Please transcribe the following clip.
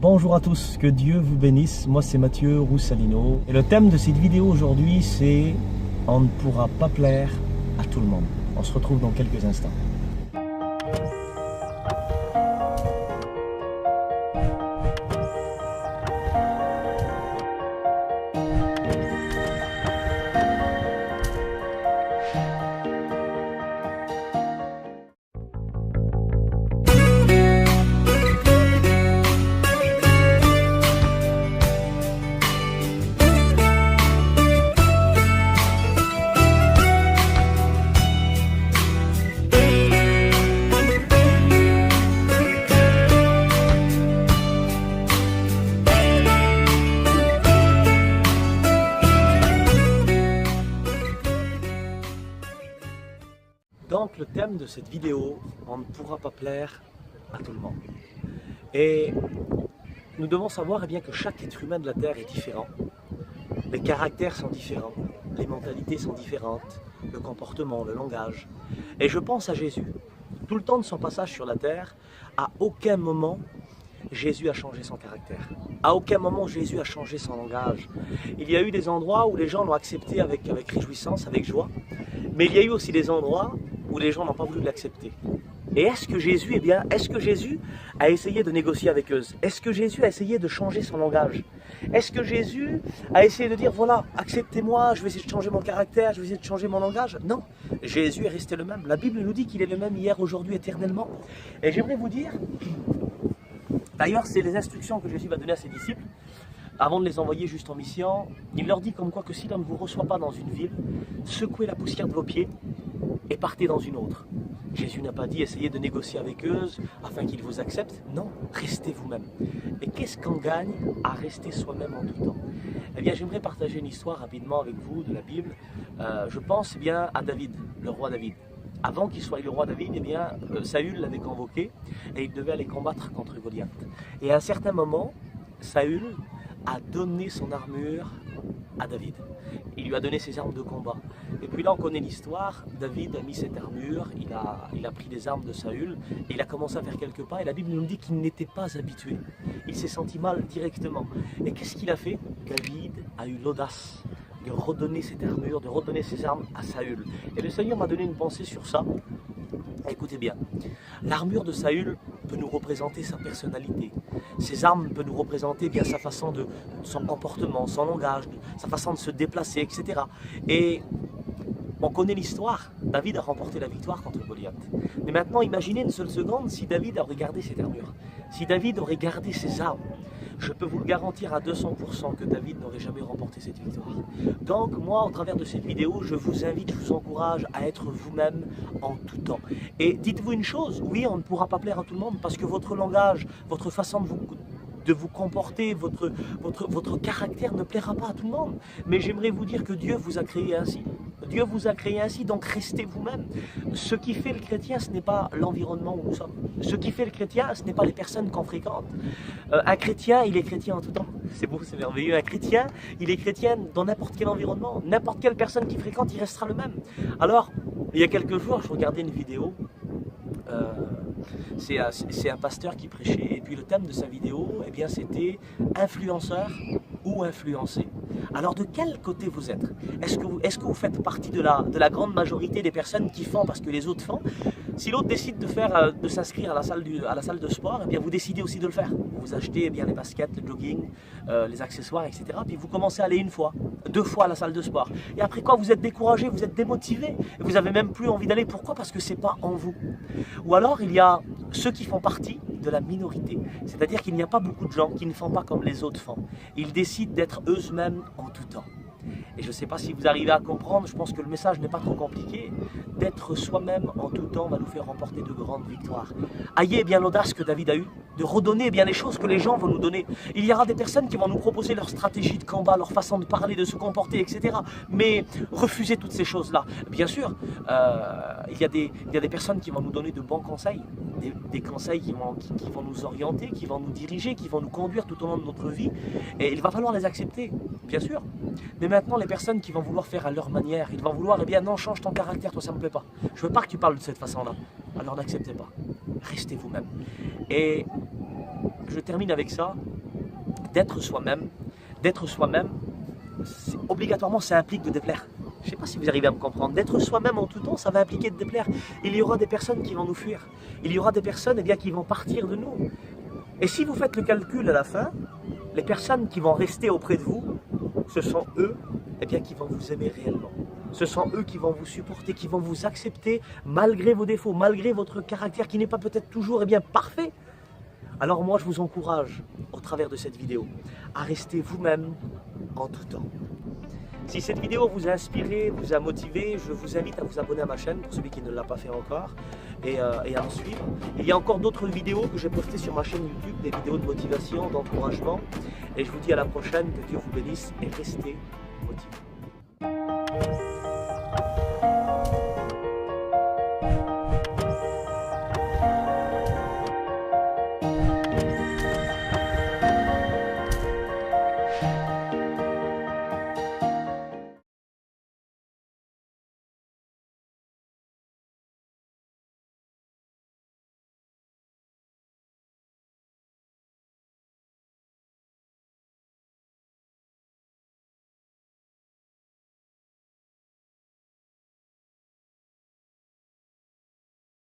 Bonjour à tous, que Dieu vous bénisse, moi c'est Mathieu Roussalino et le thème de cette vidéo aujourd'hui c'est « On ne pourra pas plaire à tout le monde ». On se retrouve dans quelques instants. Donc le thème de cette vidéo, on ne pourra pas plaire à tout le monde. Et nous devons savoir bien, que chaque être humain de la Terre est différent. Les caractères sont différents, les mentalités sont différentes, le comportement, le langage. Et je pense à Jésus. Tout le temps de son passage sur la Terre, à aucun moment Jésus a changé son caractère. À aucun moment Jésus a changé son langage. Il y a eu des endroits où les gens l'ont accepté avec réjouissance, avec joie. Mais il y a eu aussi des endroits où les gens n'ont pas voulu l'accepter. Et est-ce que Jésus, a essayé de négocier avec eux? Est-ce que Jésus a essayé de changer son langage? Est-ce que Jésus a essayé de dire, voilà, acceptez-moi, je vais essayer de changer mon caractère, je vais essayer de changer mon langage? Non, Jésus est resté le même. La Bible nous dit qu'il est le même hier, aujourd'hui, éternellement. Et j'aimerais vous dire, d'ailleurs, c'est les instructions que Jésus va donner à ses disciples, avant de les envoyer juste en mission. Il leur dit comme quoi que si l'on ne vous reçoit pas dans une ville, secouez la poussière de vos pieds et partez dans une autre. Jésus n'a pas dit essayez de négocier avec eux afin qu'ils vous acceptent. Non, restez vous-même. Et qu'est-ce qu'on gagne à rester soi-même en tout temps? Eh bien, j'aimerais partager une histoire rapidement avec vous de la Bible. Je pense bien à David, le roi David. Avant qu'il soit le roi David, eh bien, Saül l'avait convoqué et il devait aller combattre contre Goliath. Et à un certain moment, Saül a donné son armure à David. Il lui a donné ses armes de combat. Et puis là, on connaît l'histoire. David a mis cette armure, il a pris les armes de Saül et il a commencé à faire quelques pas. Et la Bible nous dit qu'il n'était pas habitué. Il s'est senti mal directement. Et qu'est-ce qu'il a fait? David a eu l'audace de redonner cette armure, de redonner ses armes à Saül. Et le Seigneur m'a donné une pensée sur ça. Écoutez bien, l'armure de Saül peut nous représenter sa personnalité. Ses armes peuvent nous représenter bien sa façon de son comportement, son langage, sa façon de se déplacer, etc. Et on connaît l'histoire. David a remporté la victoire contre Goliath. Mais maintenant, imaginez une seule seconde si David aurait gardé cette armure. Si David aurait gardé ses armes. Je peux vous le garantir à 200% que David n'aurait jamais remporté cette victoire. Donc moi, au travers de cette vidéo, je vous invite, je vous encourage à être vous-même en tout temps. Et dites-vous une chose, oui, on ne pourra pas plaire à tout le monde parce que votre langage, votre façon de vous comporter, votre caractère ne plaira pas à tout le monde. Mais j'aimerais vous dire que Dieu vous a créé ainsi. Dieu vous a créé ainsi, donc restez vous-même. Ce qui fait le chrétien, ce n'est pas l'environnement où nous sommes. Ce qui fait le chrétien, ce n'est pas les personnes qu'on fréquente. Un chrétien, il est chrétien en tout temps. C'est beau, c'est merveilleux. Un chrétien, il est chrétien dans n'importe quel environnement. N'importe quelle personne qu'il fréquente, il restera le même. Alors, il y a quelques jours, je regardais une vidéo. C'est un pasteur qui prêchait. Et puis le thème de sa vidéo, eh bien, c'était influenceur ou influencé. Alors de quel côté vous êtes? Est-ce que vous faites partie de la grande majorité des personnes qui font parce que les autres font? Si l'autre décide de s'inscrire à la salle de sport, eh bien vous décidez aussi de le faire. Vous achetez eh bien, les baskets, le jogging, les accessoires, etc. Puis vous commencez à aller une fois, 2 fois à la salle de sport. Et après quoi, vous êtes découragé, vous êtes démotivé. Et vous n'avez même plus envie d'aller. Pourquoi? Parce que ce n'est pas en vous. Ou alors il y a ceux qui font partie de la minorité. C'est-à-dire qu'il n'y a pas beaucoup de gens qui ne font pas comme les autres font. Ils décident d'être eux-mêmes en tout temps. Et je ne sais pas si vous arrivez à comprendre, je pense que le message n'est pas trop compliqué. D'être soi-même en tout temps va nous faire remporter de grandes victoires. Ayez bien l'audace que David a eue, de redonner bien les choses que les gens vont nous donner. Il y aura des personnes qui vont nous proposer leur stratégie de combat, leur façon de parler, de se comporter, etc. Mais refusez toutes ces choses-là. Bien sûr, il y a des personnes qui vont nous donner de bons conseils, des conseils qui vont nous orienter, qui vont nous diriger, qui vont nous conduire tout au long de notre vie. Et il va falloir les accepter, bien sûr. Mais maintenant, les personnes qui vont vouloir faire à leur manière, ils vont vouloir, eh bien non, change ton caractère, toi ça me plaît pas. Je veux pas que tu parles de cette façon-là. Alors n'acceptez pas. Restez vous-même. Et je termine avec ça, d'être soi-même, obligatoirement ça implique de déplaire. Je ne sais pas si vous arrivez à me comprendre. D'être soi-même en tout temps, ça va impliquer de déplaire. Il y aura des personnes qui vont nous fuir. Il y aura des personnes qui vont partir de nous. Et si vous faites le calcul à la fin, les personnes qui vont rester auprès de vous, ce sont eux qui vont vous aimer réellement. Ce sont eux qui vont vous supporter, qui vont vous accepter malgré vos défauts, malgré votre caractère qui n'est pas peut-être toujours parfait. Alors moi, je vous encourage, au travers de cette vidéo, à rester vous-même en tout temps. Si cette vidéo vous a inspiré, vous a motivé, je vous invite à vous abonner à ma chaîne, pour celui qui ne l'a pas fait encore, et à me suivre. Il y a encore d'autres vidéos que j'ai postées sur ma chaîne YouTube, des vidéos de motivation, d'encouragement. Et je vous dis à la prochaine, que Dieu vous bénisse et restez motivés.